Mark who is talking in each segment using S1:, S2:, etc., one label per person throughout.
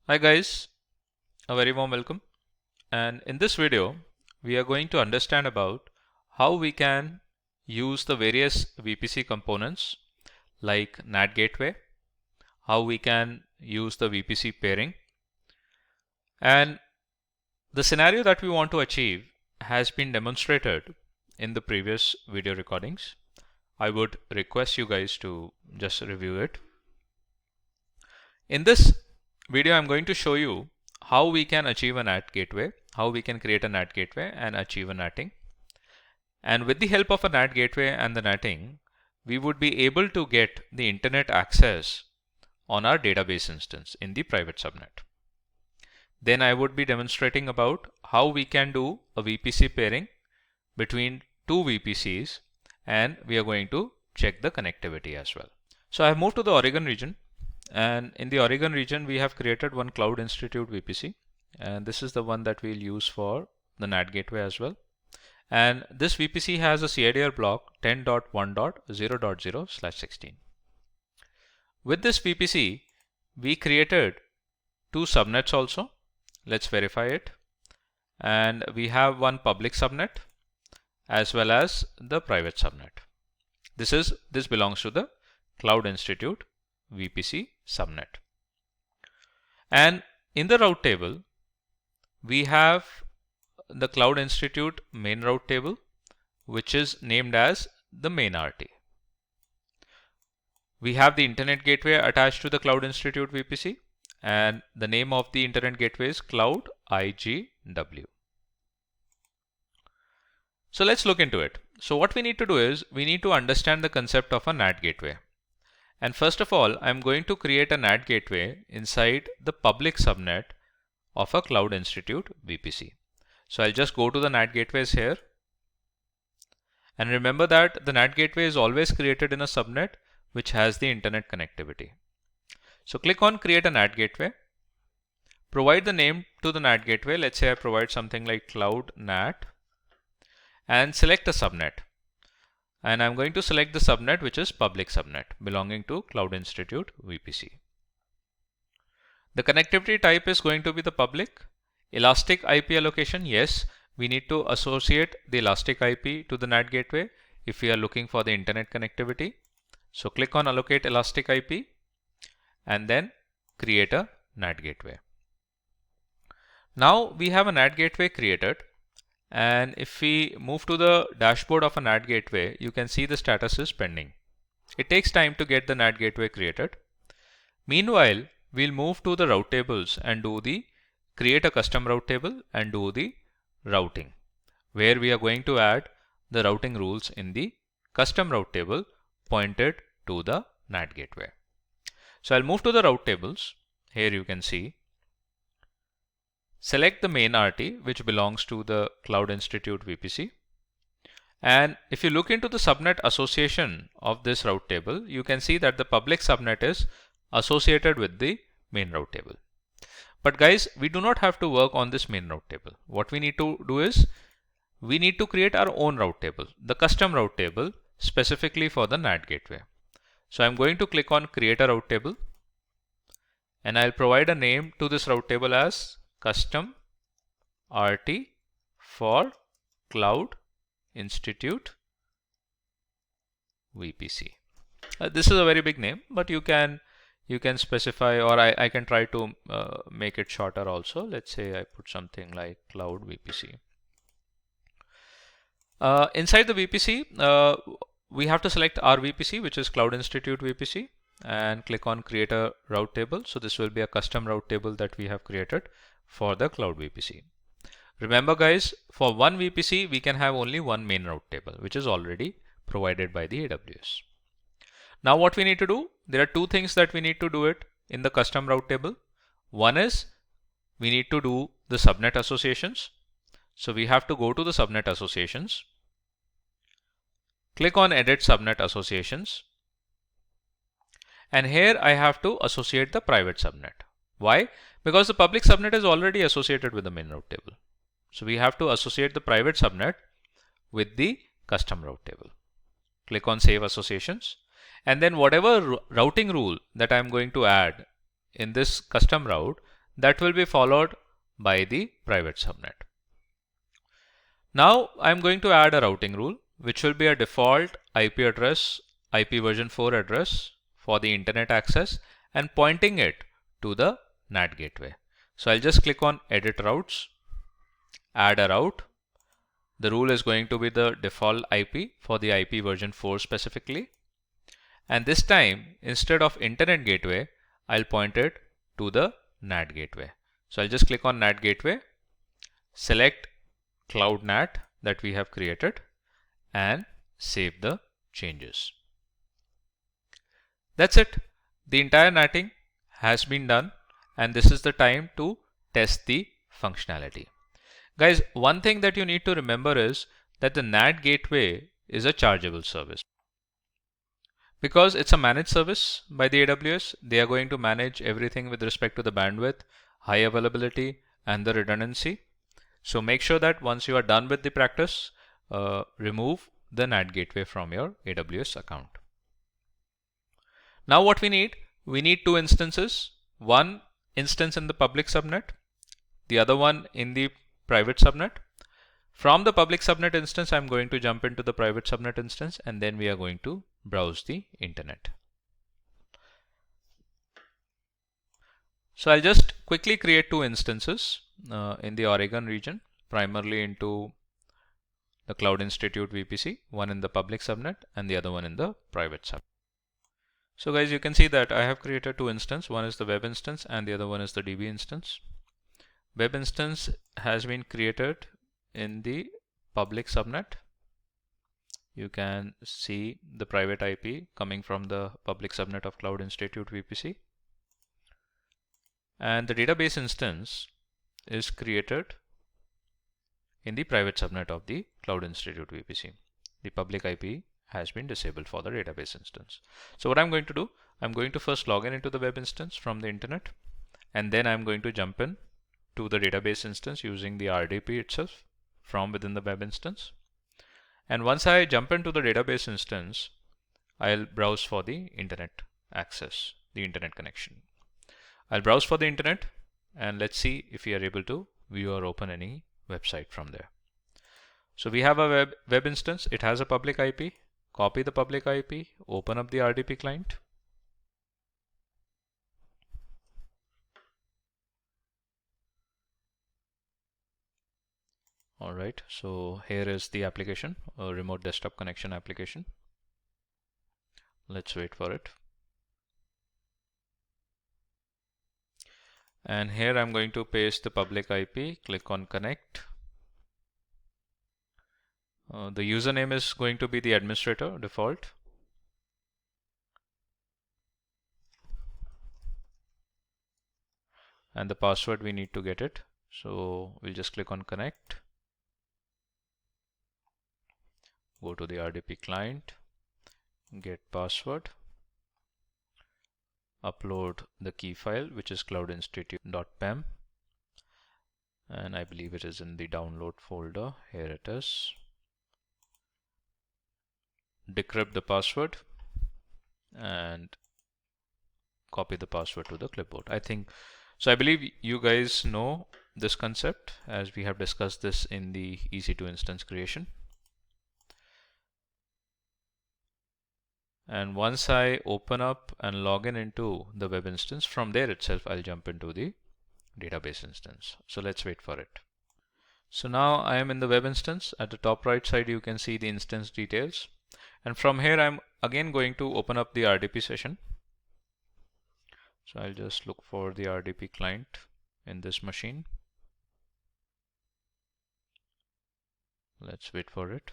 S1: Hi guys, a very warm welcome. And in this video, we are going to understand about how we can use the various VPC components like NAT gateway, how we can use the VPC pairing. And the scenario that we want to achieve has been demonstrated in the previous video recordings. I would request you guys to just review it. In this video, I'm going to show you how we can achieve a NAT gateway, how we can create a NAT gateway and achieve a NATing. And with the help of a NAT gateway and the NATing, we would be able to get the internet access on our database instance in the private subnet. Then I would be demonstrating about how we can do a VPC pairing between two VPCs, and we are going to check the connectivity as well. So I have moved to the Oregon region. And in the Oregon region, we have created one Cloud Institute VPC, and this is the one that we'll use for the NAT gateway as well. And this VPC has a CIDR block 10.1.0.0/16. With this VPC, we created two subnets also. Let's verify it. And we have one public subnet as well as the private subnet. This belongs to the Cloud Institute VPC subnet. And in the route table, we have the Cloud Institute main route table, which is named as the main RT. We have the internet gateway attached to the Cloud Institute VPC, and the name of the internet gateway is Cloud IGW. So let's look into it. So what we need to do is we need to understand the concept of a NAT gateway. And first of all, I'm going to create a NAT gateway inside the public subnet of a Cloud Institute VPC. So I'll just go to the NAT gateways here. And remember that the NAT gateway is always created in a subnet which has the internet connectivity. So click on Create a NAT gateway. Provide the name to the NAT gateway. Let's say I provide something like Cloud NAT and select a subnet. And I'm going to select the subnet which is public subnet belonging to Cloud Institute VPC. The connectivity type is going to be the public. Elastic IP allocation, yes, we need to associate the elastic IP to the NAT gateway if we are looking for the internet connectivity. So click on allocate elastic IP and then create a NAT gateway. Now we have a NAT gateway created. And if we move to the dashboard of a NAT gateway, you can see the status is pending. It takes time to get the NAT gateway created. Meanwhile, we'll move to the route tables and create a custom route table and do the routing, where we are going to add the routing rules in the custom route table pointed to the NAT gateway. So I'll move to the route tables. Here you can see. Select the main RT, which belongs to the Cloud Institute VPC. And if you look into the subnet association of this route table, you can see that the public subnet is associated with the main route table. But guys, we do not have to work on this main route table. What we need to do is we need to create our own route table, the custom route table specifically for the NAT gateway. So I'm going to click on Create a route table, and I'll provide a name to this route table as Custom RT for Cloud Institute VPC. This is a very big name, but you can specify, or I can try to make it shorter also. Let's say I put something like Cloud VPC. Inside the VPC, we have to select our VPC, which is Cloud Institute VPC, and click on Create a route table. So this will be a custom route table that we have created for the Cloud VPC. Remember guys, for one VPC, we can have only one main route table, which is already provided by the AWS. Now what we need to do, there are two things that we need to do it in the custom route table. One is we need to do the subnet associations. So we have to go to the subnet associations, click on Edit Subnet Associations, and here I have to associate the private subnet. Why? Because the public subnet is already associated with the main route table. So we have to associate the private subnet with the custom route table. Click on Save Associations, and then whatever routing rule that I'm going to add in this custom route, That will be followed by the private subnet. Now I'm going to add a routing rule, which will be a default IP address, IP version 4 address for the internet access and pointing it to the NAT gateway. So I'll just click on edit routes, add a route. The rule is going to be the default IP for the IP version 4 specifically. And this time, instead of internet gateway, I'll point it to the NAT gateway. So I'll just click on NAT gateway, select Cloud NAT that we have created and save the changes. That's it. The entire NATing has been done and this is the time to test the functionality. Guys, one thing that you need to remember is that the NAT gateway is a chargeable service. Because it's a managed service by the AWS, they are going to manage everything with respect to the bandwidth, high availability, and the redundancy. So make sure that once you are done with the practice, remove the NAT gateway from your AWS account. Now what we need two instances. One instance in the public subnet, the other one in the private subnet. From the public subnet instance, I'm going to jump into the private subnet instance and then we are going to browse the internet. So I'll just quickly create two instances in the Oregon region, primarily into the Cloud Institute VPC, one in the public subnet and the other one in the private subnet. So guys, you can see that I have created two instances. One is the web instance and the other one is the DB instance. Web instance has been created in the public subnet. You can see the private IP coming from the public subnet of Cloud Institute VPC. And the database instance is created in the private subnet of the Cloud Institute VPC. The public IP has been disabled for the database instance. So what I'm going to do, I'm going to first log in into the web instance from the internet, and then I'm going to jump in to the database instance using the RDP itself from within the web instance. And once I jump into the database instance, I'll browse for the internet access, the internet connection. I'll browse for the internet and let's see if we are able to view or open any website from there. So we have a web instance, it has a public IP, copy the public IP, open up the RDP client. Alright, so here is the application, a remote desktop connection application. Let's wait for it. And here I'm going to paste the public IP, click on connect. The username is going to be the administrator default. And the password we need to get it. So we'll just click on connect. Go to the RDP client, get password, upload the key file which is cloudinstitute.pem, and I believe it is in the download folder. Here it is. Decrypt the password and copy the password to the clipboard. I believe you guys know this concept as we have discussed this in the EC2 instance creation. And once I open up and log in into the web instance, from there itself I'll jump into the database instance. So let's wait for it. So now I am in the web instance. At the top right side you can see the instance details, and from here I'm again going to open up the RDP session. So I'll just look for the RDP client in this machine. Let's wait for it.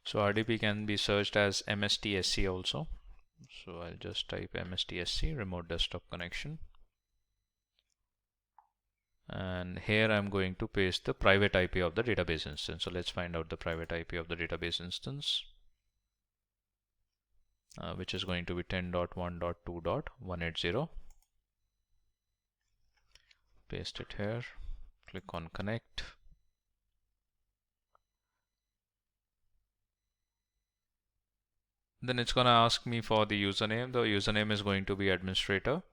S1: So RDP can be searched as MSTSC also. So I'll just type MSTSC, remote desktop connection. And here I'm going to paste the private IP of the database instance. So let's find out the private IP of the database instance, which is going to be 10.1.2.180. Paste it here, click on connect. Then it's going to ask me for the username. The username is going to be administrator.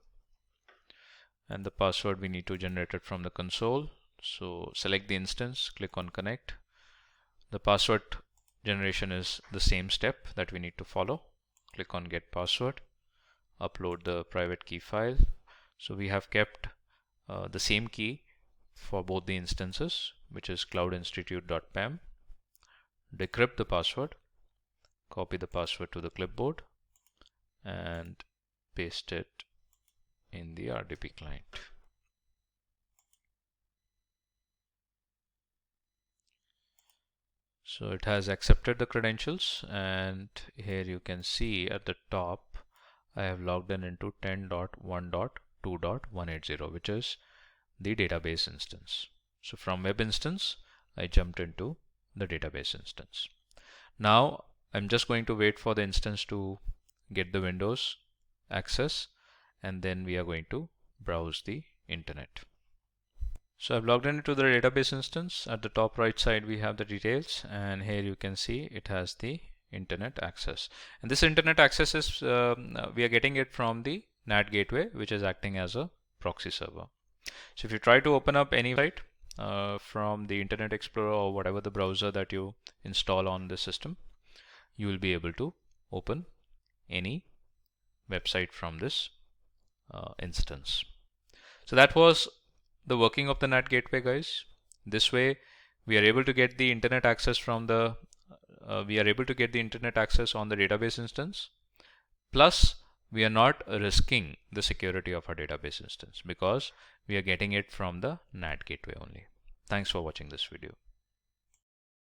S1: and the password we need to generate it from the console. So select the instance, click on connect. The password generation is the same step that we need to follow. Click on get password, upload the private key file. So we have kept the same key for both the instances, which is cloudinstitute.pem. Decrypt the password, copy the password to the clipboard, and paste it in the RDP client. So it has accepted the credentials, and here you can see at the top I have logged in into 10.1.2.180, which is the database instance. So from web instance I jumped into the database instance. Now I'm just going to wait for the instance to get the Windows access, and then we are going to browse the internet. So I've logged into the database instance. At the top right side we have the details, and here you can see it has the internet access, and this internet access is we are getting it from the NAT gateway, which is acting as a proxy server. So if you try to open up any site from the Internet Explorer or whatever the browser that you install on the system, you will be able to open any website from this instance. So that was the working of the NAT gateway, guys. This way we are able to get the internet access from the internet access on the database instance, plus we are not risking the security of our database instance because we are getting it from the NAT gateway only. Thanks for watching this video.